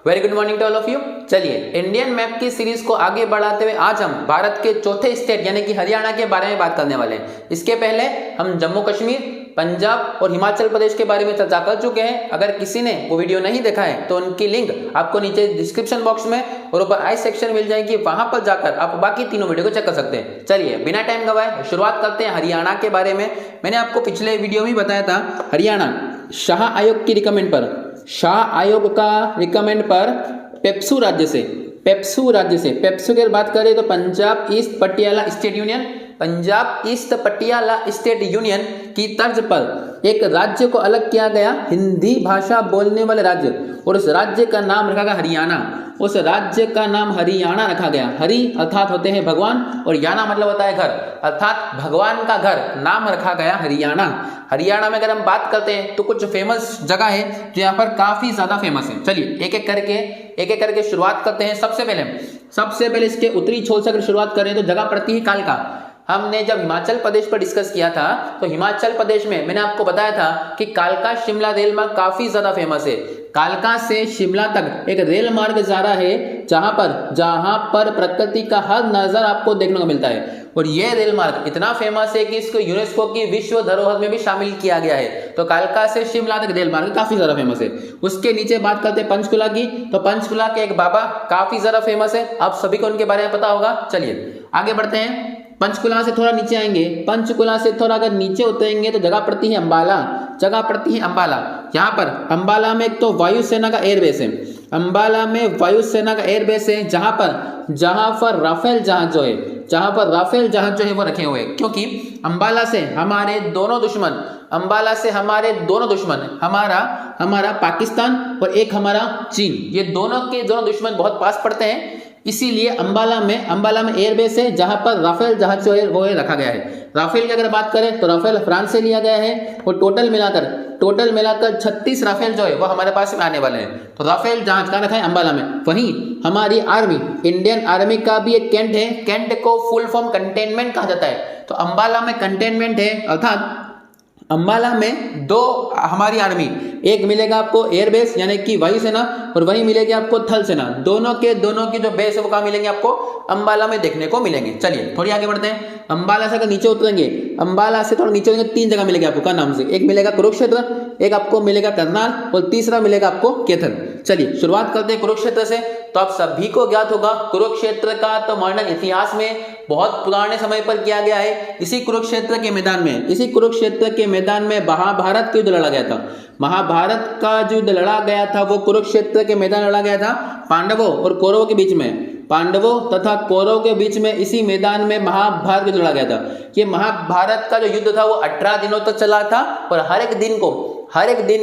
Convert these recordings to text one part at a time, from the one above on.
Very good morning to all of you. चलिए Indian map की series को आगे बढ़ाते हुए आज हम भारत के चौथे स्टेट यानी कि हरियाणा के बारे में बात करने वाले हैं। इसके पहले हम जम्मू कश्मीर, पंजाब और हिमाचल प्रदेश के बारे में चर्चा कर चुके हैं। अगर किसी ने वो वीडियो नहीं देखा है तो उनकी लिंक आपको नीचे डिस्क्रिप्शन बॉक्स में और ऊपर आई सेक्शन मिल जाएगी, वहां पर जाकर आप बाकी तीनों वीडियो को चेक कर सकते हैं। चलिए बिना टाइम गवाए शुरुआत करते हैं हरियाणा के बारे में। मैंने आपको पिछले वीडियो में बताया था हरियाणा शाह आयोग की रिकमेंड पर, शाह आयोग का रिकमेंड पर पेप्सू की बात करें तो Punjab east Patiala state union, Punjab east Patiala state union की तर्ज पर एक राज्य को अलग किया गया, हिंदी भाषा बोलने वाले राज्य, और उस राज्य का नाम रखा गया हरियाणा। उस राज्य का नाम हरियाणा रखा गया। हरि अर्थात होते हैं भगवान और याना मतलब होता है घर, अर्थात भगवान का घर, नाम रखा गया हरियाणा। हरियाणा में अगर हम बात करते हैं तो कुछ फेमस जगह है जो यहाँ पर काफी ज्यादा फेमस है। चलिए एक एक करके शुरुआत करते हैं। सबसे पहले इसके उत्तरी छोर से अगर शुरुआत करें तो जगह पड़ती है कालका। हमने जब हिमाचल प्रदेश पर डिस्कस किया था तो हिमाचल प्रदेश में मैंने आपको बताया था कि कालका शिमला रेल मार्ग काफी ज्यादा फेमस है। कालका से शिमला तक एक रेल मार्ग जा रहा है जहां पर प्रकृति का हर नजारा आपको देखने को मिलता है। और यह रेल मार्ग इतना फेमस है कि इसको यूनेस्को की विश्व धरोहर में भी शामिल किया गया है। तो कालका से शिमला तक रेल मार्ग काफी ज्यादा फेमस है। उसके नीचे बात करते हैं पंचकुला की, तो पंचकुला के एक बाबा काफी ज्यादा फेमस है, आप सभी को उनके बारे में पता होगा। चलिए आगे बढ़ते हैं। पंचकुला से थोड़ा नीचे आएंगे, पंचकुला से थोड़ा अगर नीचे उतरेंगे तो जगह पड़ती है अंबाला। यहाँ पर अंबाला में एक तो वायुसेना का एयरबेस है, अंबाला में वायुसेना का एयरबेस है जहां पर राफेल जहाज जो है वो रखे हुए हैं। क्योंकि अंबाला से हमारे दोनों दुश्मन हमारा पाकिस्तान और एक हमारा चीन, ये दोनों के दोनों दुश्मन बहुत पास पड़ते हैं। इसीलिए अंबाला में एयरबेस है जहां पर राफेल जहाज जो है वो रखा गया है। राफेल की अगर बात करें तो राफेल फ्रांस से लिया गया है और टोटल मिलाकर 36 राफेल जो है वो हमारे पास में आने वाले हैं। तो राफेल जहाज कहाँ रखा है? अंबाला में। वहीं हमारी आर्मी, इंडियन आर्मी का भी एक कैंट है, कैंट को फुल फॉर्म कंटेनमेंट कहा जाता है। तो अंबाला में कंटेनमेंट है, अर्थात अंबाला में दो हमारी आर्मी, एक मिलेगा आपको एयरबेस यानी कि वायुसेना और वहीं मिलेगी आपको थल सेना। दोनों के जो बेस है वो कहाँ मिलेंगे? आपको अंबाला में देखने को मिलेंगे। चलिए थोड़ी आगे बढ़ते हैं। अंबाला से अगर नीचे उतरेंगे, अंबाला से थोड़ा नीचे उतरेंगे, 3 जगह मिलेगी आपको का नाम से, एक मिलेगा कुरुक्षेत्र, एक आपको मिलेगा करनाल और तीसरा मिलेगा आपको कैथल। चलिए शुरुआत करते हैं कुरुक्षेत्र से। तो आप सभी को ज्ञात होगा कुरुक्षेत्र का तो वर्णन इतिहास में बहुत पुराने समय पर किया गया है। इसी कुरुक्षेत्र के मैदान में महाभारत का युद्ध लड़ा गया था। महाभारत का जो युद्ध लड़ा गया था वो कुरुक्षेत्र के मैदान लड़ा गया था, पांडवों और कौरवों के बीच में। पांडवों तथा कौरवों के बीच में इसी मैदान में महाभारत युद्ध लड़ा गया था। ये महाभारत का जो युद्ध था वो 18 दिनों तक चला था और हर एक दिन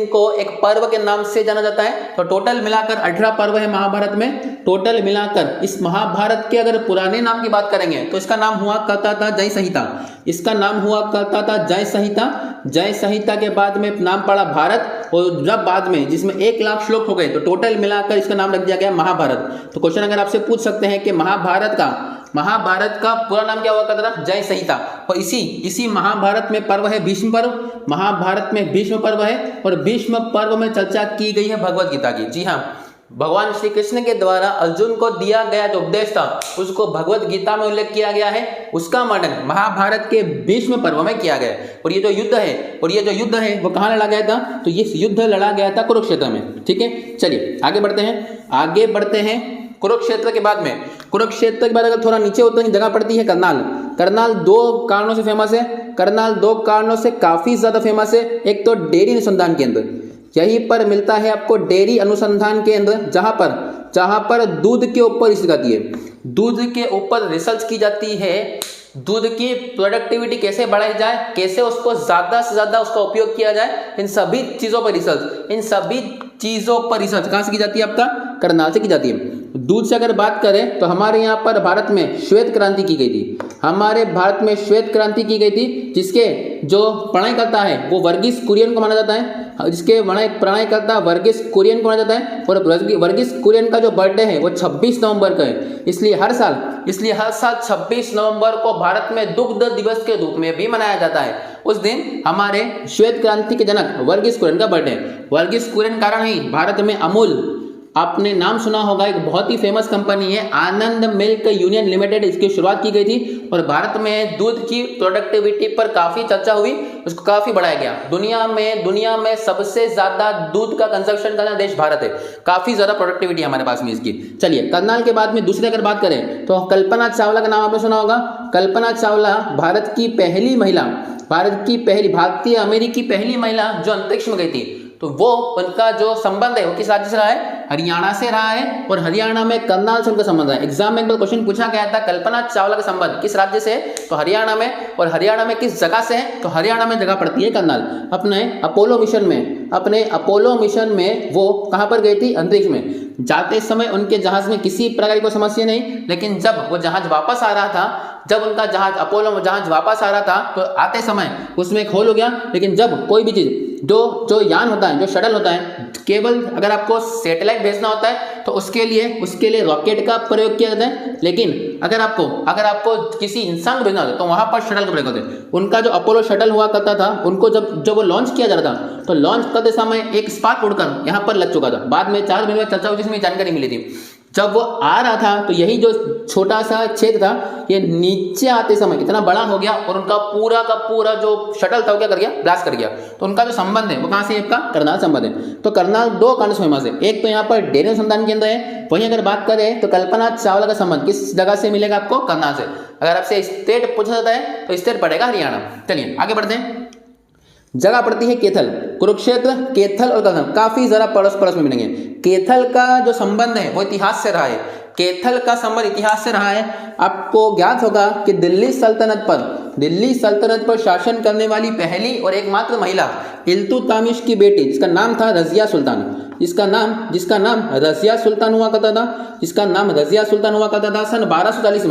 को एक पर्व के नाम से जाना जाता है। तो टोटल मिलाकर 18 पर्व है महाभारत में। टोटल मिलाकर इस महाभारत के अगर पुराने नाम की बात करेंगे तो इसका नाम हुआ करता था जय संहिता। जय संहिता के बाद में नाम पड़ा भारत, और जब बाद में जिसमें 1 लाख श्लोक हो गए तो टोटल मिलाकर इसका नाम रख दिया गया महाभारत। तो क्वेश्चन अगर आपसे पूछ सकते हैं कि महाभारत का पूरा नाम क्या हुआ करता था? जय संहिता। और इसी महाभारत में पर्व है भीष्म पर्व। महाभारत में भीष्म पर्व है और भीष्म पर्व में चर्चा की गई है भगवत गीता की। जी हाँ, भगवान श्री कृष्ण के द्वारा अर्जुन को दिया गया जो उपदेश था उसको भगवत गीता में उल्लेख किया गया है। उसका वर्णन महाभारत के भीष्म पर्व में किया गया है। और ये जो युद्ध है वो कहाँ लड़ा गया था? तो ये युद्ध लड़ा गया था कुरुक्षेत्र में। ठीक है, चलिए आगे बढ़ते हैं। कुरुक्षेत्र के बाद अगर थोड़ा नीचे उतरेंगे जगह पड़ती है करनाल। 2 कारणों से फेमस है। करनाल 2 कारणों से काफी ज्यादा फेमस है। एक तो डेयरी अनुसंधान केंद्र, यहीं पर मिलता है आपको डेयरी अनुसंधान केंद्र, जहां पर दूध के ऊपर रिसर्च की जाती है। दूध की प्रोडक्टिविटी कैसे बढ़ाई जाए, कैसे उसको ज्यादा से ज्यादा उसका उपयोग किया जाए, इन सभी चीजों पर रिसर्च कहां से की जाती है? आपका करनाल से की जाती है। दूध से अगर बात करें तो हमारे यहाँ पर भारत में श्वेत क्रांति की गई थी। जिसके जो पढ़ाई करता है वो वर्गीस कुरियन को माना जाता है। और वर्गीस कुरियन का जो बर्थडे है वो 26 नवंबर का है। इसलिए हर साल 26 नवंबर को भारत में दुग्ध दिवस के रूप में भी मनाया जाता है। उस दिन हमारे श्वेत क्रांति के जनक वर्गीस कुरियन का बर्थडे। वर्गीस कुरियन कारण ही भारत में आपने नाम सुना होगा, एक बहुत ही फेमस कंपनी है आनंद मिल्क यूनियन लिमिटेड, इसकी शुरुआत की गई थी और भारत में दूध की प्रोडक्टिविटी पर काफ़ी चर्चा हुई, उसको काफ़ी बढ़ाया गया। दुनिया में सबसे ज़्यादा दूध का कंजप्शन करना देश भारत है, काफ़ी ज़्यादा प्रोडक्टिविटी हमारे पास में इसकी। चलिए, करनाल के बाद में दूसरी अगर बात करें तो कल्पना चावला का नाम आपने सुना होगा। कल्पना चावला भारत की पहली महिला, भारतीय अमेरिकी पहली महिला जो अंतरिक्ष में गई थी। तो वो उनका जो संबंध है वो किस राज्य से रहा है? हरियाणा से रहा है और हरियाणा में करनाल से उनका संबंध है। एग्जाम में एक बार क्वेश्चन पूछा गया था कल्पना चावला का संबंध किस राज्य से है? तो हरियाणा में। और हरियाणा में किस जगह से है? तो हरियाणा में जगह पड़ती है करनाल। अपने अपोलो मिशन में वो कहां पर गई थी? अंतरिक्ष में। जाते समय उनके जहाज में किसी प्रकार की समस्या नहीं, लेकिन जब वो जहाज वापस आ रहा था, जब उनका जहाज अपोलो जहाज वापस आ रहा था तो आते समय उसमें एक होल हो गया। लेकिन जब कोई भी चीज जो यान होता है, जो शटल होता है, केवल अगर आपको सैटेलाइट भेजना होता है तो उसके लिए रॉकेट का प्रयोग किया जाता है। लेकिन अगर आपको किसी इंसान को भेजना होता है तो वहां पर शटल का प्रयोग होता है। उनका जो अपोलो शटल हुआ करता था, उनको जब वो लॉन्च किया जा रहा था तो लॉन्च करते समय एक स्पार्क उड़कर यहाँ पर लग चुका था। बाद में 4 महीने में चर्चा हुई जिसमें जानकारी मिली थी। जब वो आ रहा था तो यही जो छोटा सा छेद था, ये नीचे आते समय इतना बड़ा हो गया और उनका पूरा का पूरा जो शटल था वो क्या कर गया? ब्लास्ट कर गया। तो उनका जो संबंध है वो कहाँ से? आपका करनाल संबंध है। तो करनाल 2 कारण से फेमस है। एक तो यहाँ पर डेयरी अनुसंधान केंद्र है, वहीं अगर बात करें तो कल्पना चावला का संबंध किस जगह से मिलेगा आपको? करनाल से। अगर आपसे स्टेट पूछा जाता है तो स्टेट पड़ेगा हरियाणा। चलिए आगे बढ़ते हैं। जगह पड़ती है कैथल, कुरुक्षेत्र, कैथल और करनाल काफी जरा पड़ोस में मिलेंगे। कैथल का जो संबंध है वो इतिहास से रहा है। कैथल का संबंध इतिहास से रहा है। आपको ज्ञात होगा कि दिल्ली सल्तनत पर शासन करने वाली पहली और एकमात्र महिला इल्तुतमिश की बेटी, जिसका नाम था रजिया सुल्तान, जिसका नाम रजिया सुल्तान हुआ करता था। सन 1236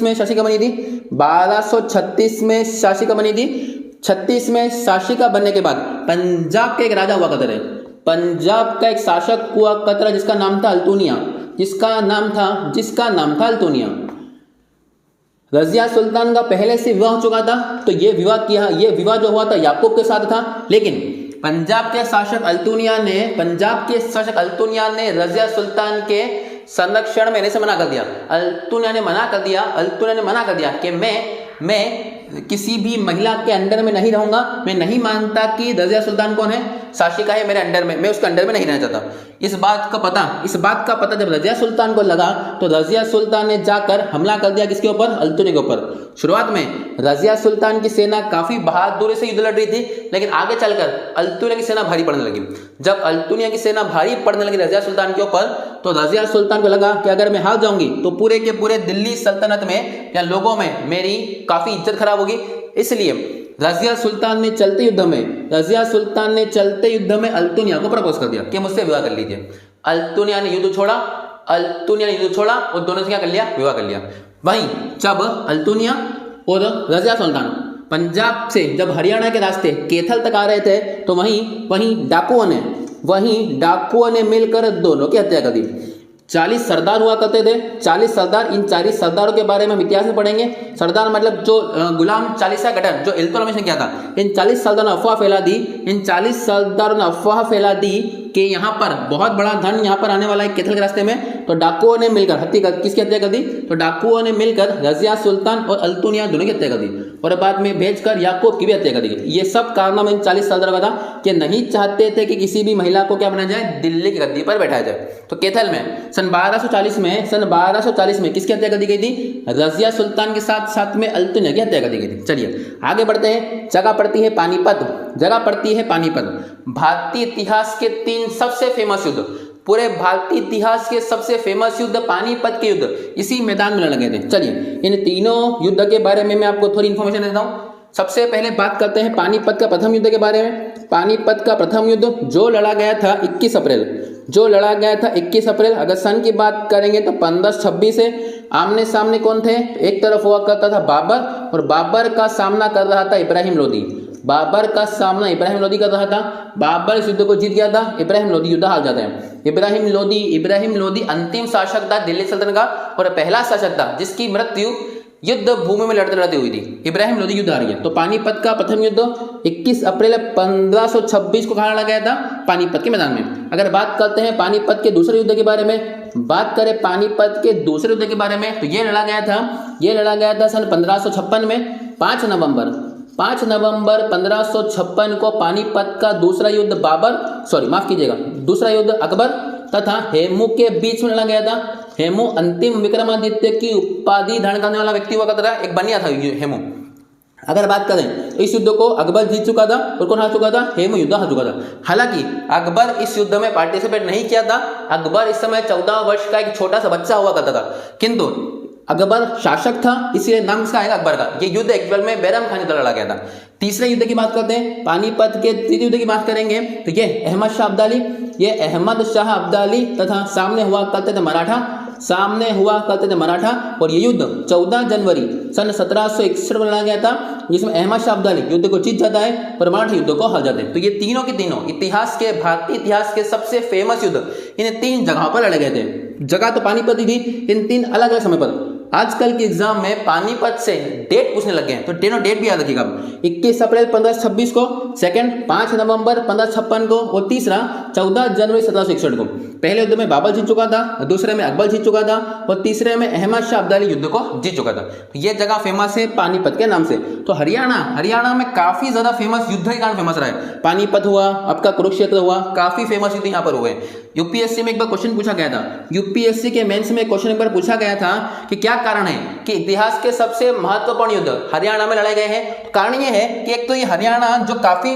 में शासिका बनी थी। 1236 में शासिका बनी थी। 36 में शासिका बनने के बाद पंजाब के एक राजा हुआ करते थे। पंजाब का एक शासक हुआ करता जिसका नाम था अल्तुनिया, जिसका नाम था अल्तुनिया। रजिया सुल्तान का पहले से विवाह हो चुका था, तो ये विवाह जो हुआ था याकूब के साथ था। लेकिन पंजाब के शासक अल्तुनिया ने रजिया सुल्तान के संरक्षण में रहने से मना कर दिया। अल्तुनिया ने मना कर दिया कि मैं किसी भी महिला के अंडर में नहीं रहूंगा। मैं नहीं मानता कि रजिया सुल्तान कौन है? शासिका है मेरे अंडर में, मैं उसके अंडर में नहीं रहना चाहता। इस बात का पता जब रजिया सुल्तान को लगा तो रजिया सुल्तान ने जाकर हमला कर दिया किसके ऊपर? अल्तुनिया के ऊपर। शुरुआत में रजिया सुल्तान की सेना काफी बहादुरी से युद्ध लड़ रही थी, लेकिन आगे चलकर अल्तुनिया की सेना भारी पड़ने लगी। जब अल्तुनिया की सेना भारी पड़ने लगी रजिया सुल्तान के ऊपर, तो रजिया सुल्तान को लगा कि अगर मैं हार जाऊंगी तो पूरे के पूरे दिल्ली सल्तनत में या लोगों में मेरी काफी इज्जत खराब होगी। इसलिए रजिया सुल्तान ने चलते युद्ध में अल्तुनिया को प्रपोज कर दिया कि मुझसे विवाह कर लीजिए। अल्तुनिया ने युद्ध छोड़ा और दोनों से क्या कर लिया? विवाह कर लिया। वहीं जब अल्तुनिया और रजिया सुल्तान पंजाब से जब हरियाणा के रास्ते कैथल तक आ रहे थे तो वहीं डाकुओं ने मिलकर दोनों की हत्या कर दी। 40 सरदार हुआ करते थे। 40 सरदार, इन 40 सरदारों के बारे में हम इतिहास में पढ़ेंगे। सरदार मतलब जो गुलाम चालीसा गठन जो इल्तुतमिश ने किया था, इन 40 सरदारों ने अफवाह फैला दी कि यहाँ पर बहुत बड़ा धन यहाँ पर आने वाला है कैथल के रास्ते में। तो डाकुओं ने मिलकर किसकी हत्या कर दी? तो डाकुओं ने मिलकर रजिया सुल्तान और अल्तुनिया दोनों की हत्या कर दी और बाद में भेजकर याकूब की भी हत्या कर दी। ये सब कारनामा इन 40 सरदारों का था कि नहीं चाहते थे कि किसी भी महिला को क्या बनाया जाए? दिल्ली की गद्दी पर बैठाया जाए। तो कैथल में सन 1240 में किसकी हत्या कर दी गई थी? रजिया सुल्तान के साथ में अल्तुनिया की हत्या कर दी गई थी। चलिए आगे बढ़ते हैं। जगह पड़ती है पानीपत। भारतीय इतिहास के 3 सबसे फेमस युद्ध, पूरे भारतीय इतिहास के सबसे फेमस युद्ध पानीपत के युद्ध इसी मैदान में लगे थे। चलिए इन तीनों युद्ध के बारे में मैं आपको थोड़ी इंफॉर्मेशन देता हूँ। सबसे पहले बात करते हैं पानीपत का प्रथम युद्ध के बारे में। पानीपत का प्रथम युद्ध जो लड़ा गया था 21 अप्रैल। अगर सन की बात करेंगे तो 1526 से आमने सामने कौन थे? एक तरफ हुआ करता था बाबर और बाबर का सामना कर रहा था इब्राहिम लोदी। कर रहा था। बाबर इस युद्ध को जीत गया था, इब्राहिम लोदी युद्ध हार जाता है। इब्राहिम लोदी अंतिम शासक था दिल्ली सल्तनत का और पहला शासक था जिसकी मृत्यु युद्ध भूमि में लड़ते लड़ते हुई थी। इब्राहिम लोधी युद्ध हार गया। तो पानीपत का प्रथम युद्ध 21 अप्रैल 1526 को कहाँ लड़ा गया था? पानीपत के मैदान में। अगर बात करते हैं पानीपत के दूसरे युद्ध के बारे में, बात करें पानीपत के दूसरे युद्ध के बारे में, तो ये लड़ा गया था सन 1556 में 5 नवंबर 1556 को पानीपत का दूसरा युद्ध दूसरा युद्ध अकबर तथा हेमू के बीच में लड़ा गया था। हेमू अंतिम विक्रमादित्य की उपाधि धारण करने वाला व्यक्ति हुआ करता था, एक बनिया था हेमू। अगर बात करें तो इस युद्ध को अकबर जीत चुका था और कौन हार चुका था? हेमू युद्ध हार चुका था। हालांकि अकबर इस युद्ध में पार्टिसिपेट नहीं किया था। अकबर इस समय 14 वर्ष का एक छोटा सा बच्चा हुआ करता था, किंतु अकबर शासक था, इसलिए नाम इसका आएगा अकबर का। ये युद्ध एक्चुअल में बैरम खान द्वारा लड़ा गया था। तीसरे युद्ध की बात करते हैं, पानीपत के तृतीय युद्ध की बात करेंगे तो ये अहमद शाह अब्दाली तथा सामने हुआ करते थे मराठा और ये युद्ध 14 जनवरी सन 1761 में लड़ा गया था, जिसमें अहमद शाह अब्दाली युद्ध को जीत जाता है और मराठा युद्ध को हार जाते हैं। तो ये तीनों के तीनों भारतीय इतिहास के सबसे फेमस युद्ध इन 3 जगहों पर लड़े गए थे। जगह तो पानीपत ही थी, इन 3 अलग अलग समय पर। आजकल के एग्जाम में पानीपत से डेट पूछने लगे हैं, तो डेट भी याद रखिएगा। 21 अप्रैल 1526 को, सेकंड 5 नवंबर 1556 को और तीसरा 14 जनवरी 1761 को। पहले युद्ध में बाबर जीत चुका था, दूसरे में अकबर जीत चुका था और तीसरे में अहमद शाह अब्दाली युद्ध को जीत चुका था। तो ये जगह फेमस है पानीपत के नाम से। तो हरियाणा में काफी ज्यादा फेमस युद्ध के कारण फेमस रहा है। पानीपत हुआ, आपका कुरुक्षेत्र हुआ, काफी फेमस युद्ध यहाँ पर हुए। यूपीएससी में एक बार क्वेश्चन पूछा गया था, यूपीएससी के मेंस में क्वेश्चन एक बार पूछा गया था कि क्या कारण है कि इतिहास के सबसे महत्वपूर्ण युद्ध हरियाणा में लड़े गए हैं। कारण ये है कि एक तो ये हरियाणा जो काफी,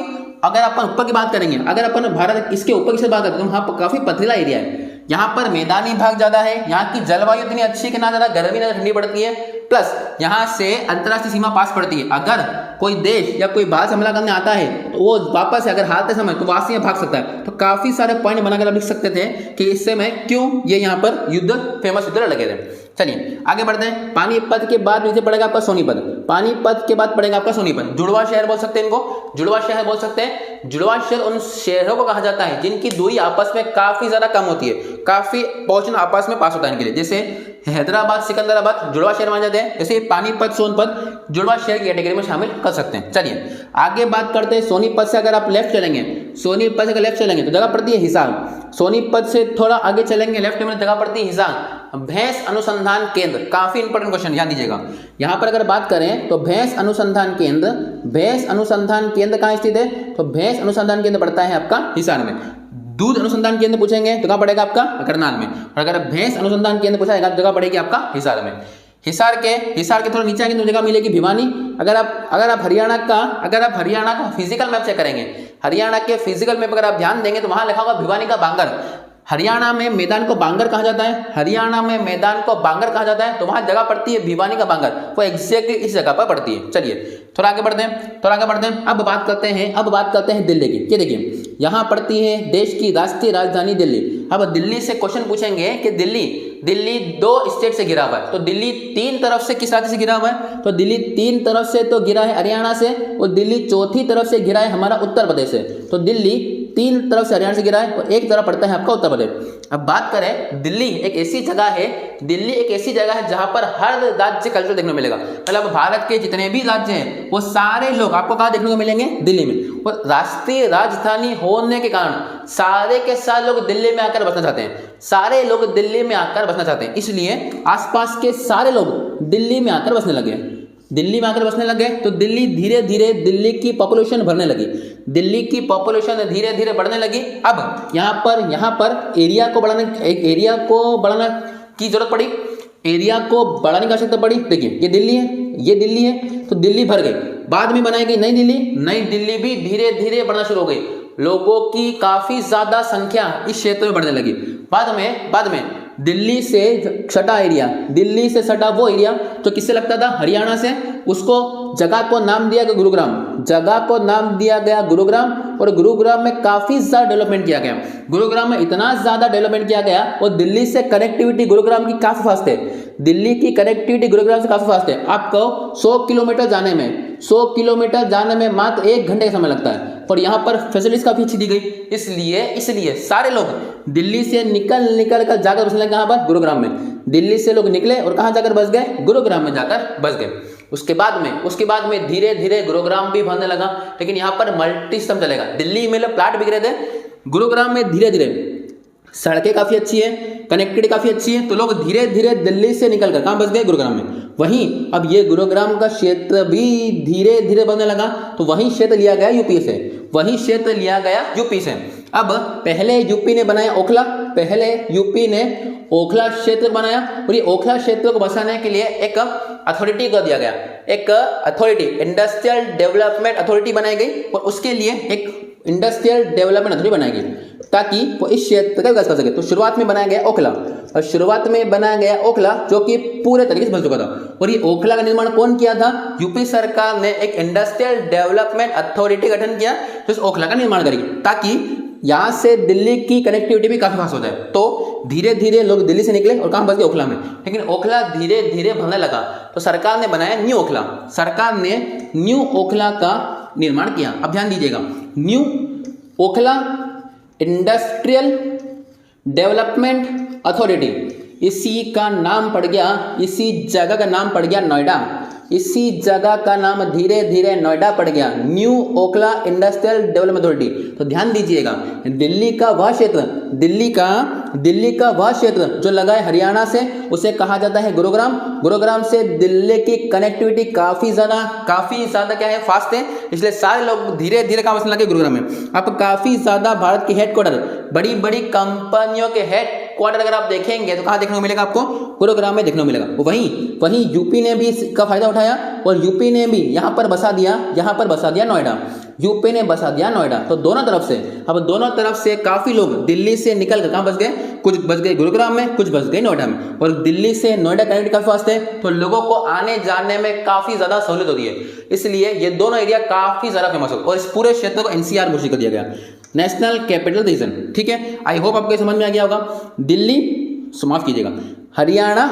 अगर अपन ऊपर की बात करेंगे, अगर अपन भारत इसके ऊपर की बात करते हैं तो वहाँ पर काफी पथरीला एरिया है। यहाँ पर मैदानी भाग ज्यादा है, यहाँ की जलवायु इतनी अच्छी कि ना ज्यादा गर्मी ना ठंडी पड़ती है, प्लस यहाँ से अंतर्राष्ट्रीय सीमा पास पड़ती है। अगर कोई देश या कोई बाहर से हमला करने आता है तो वो वापस अगर हारते समय तो वहां से भाग सकता है। तो काफी सारे पॉइंट बनाकर आप लिख सकते थे कि इससे मैं क्यों ये यहाँ पर युद्ध फेमस युद्ध लगे थे। चलिए आगे बढ़ते हैं। पानीपत के बाद नीचे पड़ेगा आपका सोनीपत। पानीपत के बाद पड़ेगा आपका सोनीपत। जुड़वा शहर बोल सकते हैं इनको, जुड़वा शहर बोल सकते हैं। जुड़वा शहर उन शहरों को कहा जाता है जिनकी दूरी आपस में काफी ज्यादा कम होती है, काफी पहुंचना आपस में पास होता है इनके लिए। जैसे हैदराबाद, सिकंदराबाद जुड़वा शहर माने जाते हैं, जैसे पानीपत, सोनपत जुड़वा शहर की कैटेगरी में शामिल कर सकते हैं। चलिए आगे बात करते हैं। सोनीपत से अगर आप लेफ्ट चलेंगे, सोनीपत से अगर लेफ्ट चलेंगे तो जगह पड़ती है हिसार। सोनीपत से थोड़ा आगे चलेंगे लेफ्ट में जगह पड़ती है हिसार। भैंस अनुसंधान केंद्र, काफी इंपॉर्टेंट क्वेश्चन ध्यान दीजिएगा। यहां पर अगर बात करें तो भैंस अनुसंधान केंद्र कहां स्थित है? तो भैंस अनुसंधान केंद्र पड़ता है आपका हिसार में। दूध अनुसंधान केंद्र पूछेंगे तो कहां पड़ेगा आपका? करनाल में। और अगर भैंस अनुसंधान केंद्र पूछा जगह पड़ेगी आपका हिसार में। हिसार के थोड़ा नीचे आगे जगह मिलेगी भिवानी। अगर आप हरियाणा का फिजिकल मैप चेक करेंगे, हरियाणा के फिजिकल मैप अगर आप ध्यान देंगे तो वहां लिखा होगा भिवानी का बांगर। हरियाणा में मैदान को बांगर कहा जाता है, तो वहां जगह पड़ती है भिवानी का बांगर, वो एग्जैक्टली इस जगह पर पड़ती है। चलिए थोड़ा आगे बढ़ते हैं। अब बात करते हैं दिल्ली की। ये देखिए यहां पड़ती है देश की राष्ट्रीय राजधानी दिल्ली। अब दिल्ली से क्वेश्चन पूछेंगे कि दिल्ली 2 स्टेट से घिरा हुआ है, तो दिल्ली 3 तरफ से किस राज्य से घिरा हुआ है? तो दिल्ली 3 तरफ से तो घिरा है हरियाणा से, और दिल्ली 4थी तरफ से घिरा है हमारा उत्तर प्रदेश से। तो दिल्ली 3 तरफ से हरियाणा से घिरा है और एक तरफ पड़ता है आपका उत्तर प्रदेश। अब बात करें, दिल्ली एक ऐसी जगह है जहां पर हर राज्य कल्चर देखने को मिलेगा। मतलब भारत के जितने भी राज्य हैं वो सारे लोग आपको कहां देखने को मिलेंगे? दिल्ली में। और राष्ट्रीय राजधानी होने के कारण सारे के सारे लोग दिल्ली में आकर बसना चाहते हैं। इसलिए आसपास के सारे लोग दिल्ली में आकर बसने लगे। तो दिल्ली धीरे धीरे दिल्ली की पॉपुलेशन बढ़ने लगी। अब यहाँ पर एरिया को बढ़ाने की जरूरत पड़ी, एरिया को बढ़ाने की आवश्यकता पड़ी। देखिए ये दिल्ली है तो दिल्ली भर गई। बाद में बनाई गई नई दिल्ली भी धीरे धीरे बढ़ना शुरू हो गई। लोगों की काफी ज्यादा संख्या इस क्षेत्र में बढ़ने लगी। बाद में दिल्ली से सटा वो एरिया जो किससे लगता था? हरियाणा से। उसको जगह को नाम दिया गया गुरुग्राम। और गुरुग्राम में काफी ज्यादा डेवलपमेंट किया गया। गुरुग्राम में इतना ज्यादा डेवलपमेंट किया गया और दिल्ली से कनेक्टिविटी गुरुग्राम की काफी फास्ट है। दिल्ली की कनेक्टिविटी गुरुग्राम से काफी फास्ट है। आपको 100 किलोमीटर जाने में मात्र 1 घंटे का समय लगता है, और यहाँ पर फैसिलिटीज काफी अच्छी दी गई। इसलिए सारे लोग दिल्ली से निकल कर जाकर बसने लगे। कहाँ पर? गुरुग्राम में। दिल्ली से लोग निकले और कहाँ जाकर बस गए? गुरुग्राम में जाकर बस गए। उसके बाद में धीरे धीरे गुरुग्राम भी बनने लगा, लेकिन यहाँ पर मल्टी सिस्टम चलेगा। दिल्ली में प्लाट बिक रहे थे, गुरुग्राम में धीरे धीरे सड़कें काफी अच्छी है, कनेक्टिविटी काफी अच्छी है, तो लोग धीरे धीरे दिल्ली से निकलकर कहाँ बस गए? गुरुग्राम में। वहीं अब ये गुरुग्राम का क्षेत्र भी धीरे धीरे बनने लगा, तो वही क्षेत्र लिया गया यूपी से। अब पहले यूपी ने बनाया ओखला क्षेत्र बनाया, और ये ओखला क्षेत्र को बसाने के लिए एक अथॉरिटी को दिया गया, एक अथॉरिटी इंडस्ट्रियल डेवलपमेंट अथॉरिटी बनाई गई, और उसके लिए एक इंडस्ट्रियल डेवलपमेंट अथॉरिटी बनाई गई ताकि वो इस क्षेत्र का विकास कर सके। तो शुरुआत में बनाया गया ओखला, जो कि पूरे तरीके से बन चुका था। और ये ओखला का निर्माण कौन किया था? यूपी सरकार ने एक इंडस्ट्रियल डेवलपमेंट अथॉरिटी गठन किया जो इस ओखला का निर्माण करेगी, ताकि यहां से दिल्ली की कनेक्टिविटी भी काफी फास्ट हो जाए। तो धीरे धीरे लोग दिल्ली से निकले और कहां बस गए? ओखला में। लेकिन ओखला धीरे धीरे बनने लगा, तो सरकार ने बनाया न्यू ओखला का निर्माण किया। अब ध्यान दीजिएगा, new Okhla industrial development authority, इसी जगह का नाम पड़ गया नोएडा। इसी जगह का नाम धीरे धीरे नोएडा पड़ गया, new Okhla industrial development authority. तो ध्यान दीजिएगा, दिल्ली का वह क्षेत्र जो लगा है हरियाणा से, उसे कहा जाता है गुरुग्राम से दिल्ली की कनेक्टिविटी काफी ज्यादा क्या है? फास्ट है। इसलिए सारे लोग धीरे धीरे कहां बसने लगे? गुरुग्राम में। अब काफी ज्यादा भारत के हेडक्वार्टर, बड़ी बड़ी कंपनियों के हेडक्वार्टर अगर आप देखेंगे तो कहां देखने को मिलेगा? आपको गुरुग्राम में देखने को मिलेगा। वहीं यूपी ने भी इसका फायदा उठाया, और यूपी ने भी यहां पर बसा दिया नोएडा। तो दोनों तरफ से काफी लोग दिल्ली से निकल कर कहां बस गए? कुछ बस गए गुरुग्राम में, कुछ बस गए नोएडा में। और दिल्ली से नोएडा कनेक्टिविटी काफी फास्ट है, तो लोगों को आने जाने में काफी ज्यादा सहूलियत होती है। इसलिए ये दोनों एरिया काफी ज्यादा फेमस हो, और इस पूरे क्षेत्र को एनसीआर घोषित कर दिया गया, नेशनल कैपिटल रीजन। ठीक है, आई होप आपको समझ में आ गया होगा। दिल्ली, माफ कीजिएगा, हरियाणा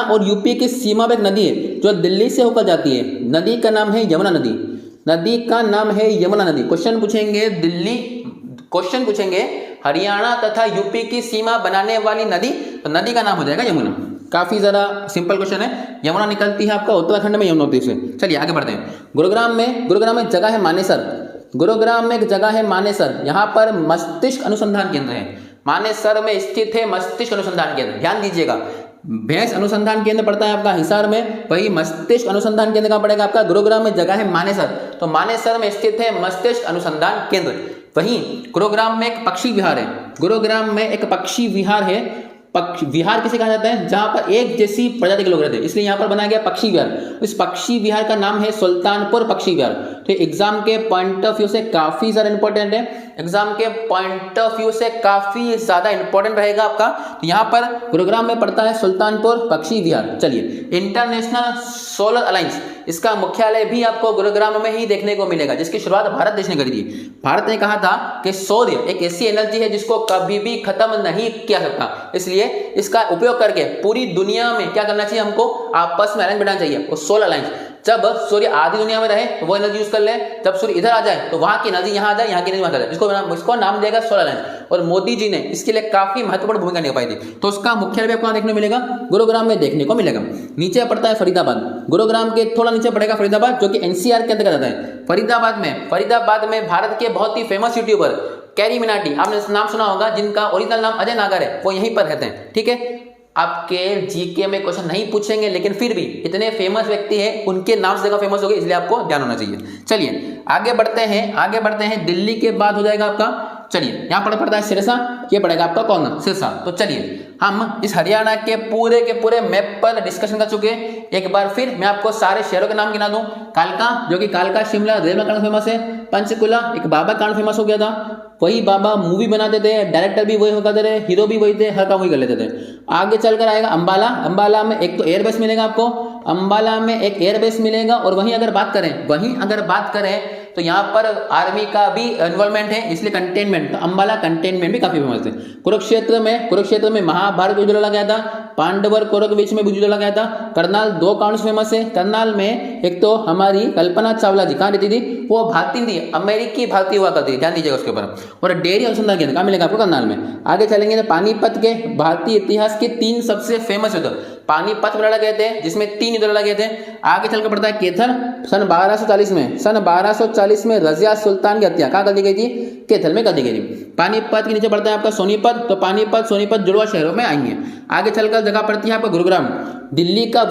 और यूपी की सीमा पर एक नदी है जो दिल्ली से होकर जाती है। नदी का नाम है यमुना नदी। क्वेश्चन पूछेंगे हरियाणा तथा यूपी की सीमा बनाने वाली नदी, तो नदी का नाम हो जाएगा यमुना। काफी ज्यादा सिंपल क्वेश्चन है। यमुना निकलती है आपका उत्तराखंड में, यमुनोत्री से। चलिए आगे बढ़ते हैं। गुरुग्राम में एक जगह है मानेसर। यहाँ पर मस्तिष्क अनुसंधान केंद्र है। मानेसर में स्थित है मस्तिष्क अनुसंधान केंद्र। ध्यान दीजिएगा, भैंस अनुसंधान केंद्र पड़ता है आपका हिसार में, वही मस्तिष्क अनुसंधान केंद्र कहाँ पड़ेगा आपका? गुरुग्राम में जगह है मानेसर। तो मानेसर में स्थित है मस्तिष्क अनुसंधान केंद्र। वहीं गुरुग्राम में एक पक्षी विहार है। विहार किसे कहा जाता है? जहां पर एक जैसी प्रजाति के लोग रहते हैं, इसलिए यहां पर बनाया गया पक्षी विहार। इस पक्षी विहार का नाम है सुल्तानपुर पक्षी विहार। तो एग्जाम के पॉइंट ऑफ व्यू से काफी ज्यादा इंपॉर्टेंट रहेगा आपका। तो यहाँ पर गुरुग्राम में पड़ता है सुल्तानपुर पक्षी विहार। चलिए, इंटरनेशनल सोलर अलायंस, इसका मुख्यालय भी आपको गुरुग्राम में ही देखने को मिलेगा, जिसकी शुरुआत भारत देश ने करी थी। भारत ने कहा था कि सौर्य एक ऐसी एनर्जी है जिसको कभी भी खत्म नहीं किया सकता, इसलिए इसका उपयोग करके पूरी दुनिया में क्या करना चाहिए? हमको आपस में अलायंस बनाना चाहिए, वो सोलर अलायंस। जब सूर्य आधी दुनिया में रहे तो वो एनर्जी यूज कर ले, जब सूर्य इधर आ जाए तो वहां की एनर्जी यहाँ आ जाए, यहाँ की एनर्जी वहां आ जाए। इसको नाम दिया गया सोलर अलायंस। और मोदी जी ने इसके लिए काफी महत्वपूर्ण भूमिका निभाई थी। तो उसका मुख्यालय आपको देखने को मिलेगा, गुरुग्राम में देखने को मिलेगा। नीचे पड़ता है फरीदाबाद। गुरुग्राम के थोड़ा नीचे पड़ेगा फरीदाबाद, जो कि एनसीआर के अंतर्गत आता है। फरीदाबाद में भारत के बहुत ही फेमस यूट्यूबर कैरी मिनाटी, आपने नाम सुना होगा, जिनका ओरिजिनल नाम अजय नागर है, वो यहीं पर रहते हैं। ठीक है, आपके जीके में क्वेश्चन नहीं पूछेंगे, लेकिन फिर भी इतने फेमस व्यक्ति हैं, उनके नाम से जगह फेमस हो गई, इसलिए आपको ध्यान होना चाहिए। चलिए आगे बढ़ते हैं। दिल्ली के बाद हो जाएगा आपका, चलिए यहाँ पर पड़ता है सिरसा, ये पड़ेगा आपका कौन? सिरसा। तो चलिए हम इस हरियाणा के पूरे मैप पर डिस्कशन कर चुके हैं। एक बार फिर मैं आपको सारे शहरों के नाम गिना दूं। कालका, जो कि कालका शिमला रेलवे कांड फेमस है। पंचकुला, एक बाबा कांड फेमस हो गया था, वही बाबा मूवी बनाते थे, डायरेक्टर भी वही होकर थे, हीरो भी वही थे, हर काम वही कर लेते थे। आगे चलकर आएगा अंबाला में एक तो एयरबेस मिलेगा आपको, और वहीं अगर बात करें तो यहाँ पर आर्मी का भी इन्वॉल्वमेंट है, इसलिए कंटेनमेंट, तो अंबाला कंटेनमेंट भी काफी फेमस है। कुरुक्षेत्र में महाभारत युद्ध लड़ा गया था, पांडव और कौरव के बीच में युद्ध लड़ा गया था। करनाल 2 कारण से फेमस है। करनाल में एक तो हमारी कल्पना चावला जी कहाँ रहती थी, वो भारतीय थी, अमेरिकी भारतीय हुआ करती थी, ध्यान दीजिएगा उसके ऊपर। और डेयरी अनुसंधान केंद्र कहाँ मिलेगा आपको, करनाल में। आगे चलेंगे तो पानीपत के भारतीय इतिहास के 3 सबसे फेमस युद्ध पानीपत में लड़ा गए थे, जिसमें 3 युद्ध लड़ा गए थे। आगे चलकर पड़ता है कैथल, सन 1240 में रजिया सुल्तान की हत्या कहाँ कर दी गई थी, कैथल में कर दी गई थी। पानीपत के नीचे पड़ता है आपका सोनीपत, तो पानीपत सोनीपत जुड़वा शहरों में आएंगे। आगे चलकर जगह पड़ती है आपका गुरुग्राम। दिल्ली का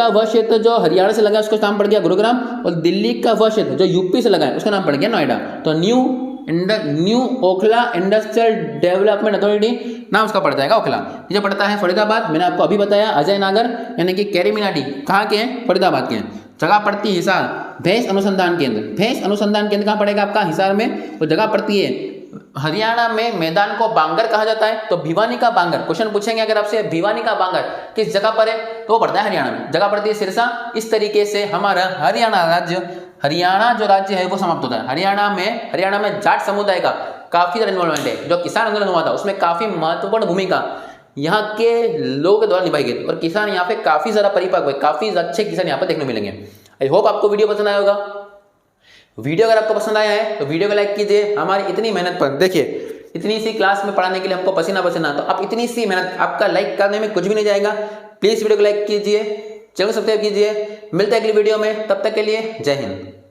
वह क्षेत्र जो हरियाणा से लगा है उसका नाम पड़ गया गुरुग्राम, और दिल्ली का वह क्षेत्र जो यूपी से लगा है उसका नाम पड़ गया नोएडा। तो new Okhla industrial development authority नाम उसका पड़ जाएगा ओखला। ये पड़ता है फरीदाबाद, मैंने आपको अभी बताया अजय नागर यानी कि कैरीमिनाटी कहाँ के हैं, फरीदाबाद के हैं। जगह पड़ती है हिसार, भैंस अनुसंधान केंद्र कहाँ पड़ेगा आपका, हिसार में। और जगह पड़ती है हरियाणा में मैदान को बांगर कहा जाता है, तो भिवानी का बांगर, क्वेश्चन पूछेंगे अगर आपसे भिवानी का बांगर किस जगह पर है, तो वो पड़ता है हरियाणा में। जगह पड़ती है सिरसा। इस तरीके से हमारा हरियाणा जो राज्य है वो समाप्त होता है। हरियाणा में जाट समुदाय का काफी ज्यादा इन्वॉल्वमेंट है। जो किसान आंदोलन हुआ था उसमें काफी महत्वपूर्ण भूमिका यहाँ के लोगों के द्वारा निभाई गई, और किसान यहाँ पे काफी ज्यादा परिपक्व है, काफी अच्छे किसान यहाँ पे देखने मिलेंगे। आई होप आपको वीडियो पसंद आया होगा। वीडियो अगर आपको पसंद आया है तो वीडियो को लाइक कीजिए। हमारी इतनी मेहनत पर देखिए, इतनी सी क्लास में पढ़ाने के लिए हमको पसीना, तो आप इतनी सी मेहनत, आपका लाइक करने में कुछ भी नहीं जाएगा। प्लीज वीडियो को लाइक कीजिए, चैनल सब्सक्राइब कीजिए। मिलते हैं अगली वीडियो में, तब तक के लिए जय हिंद।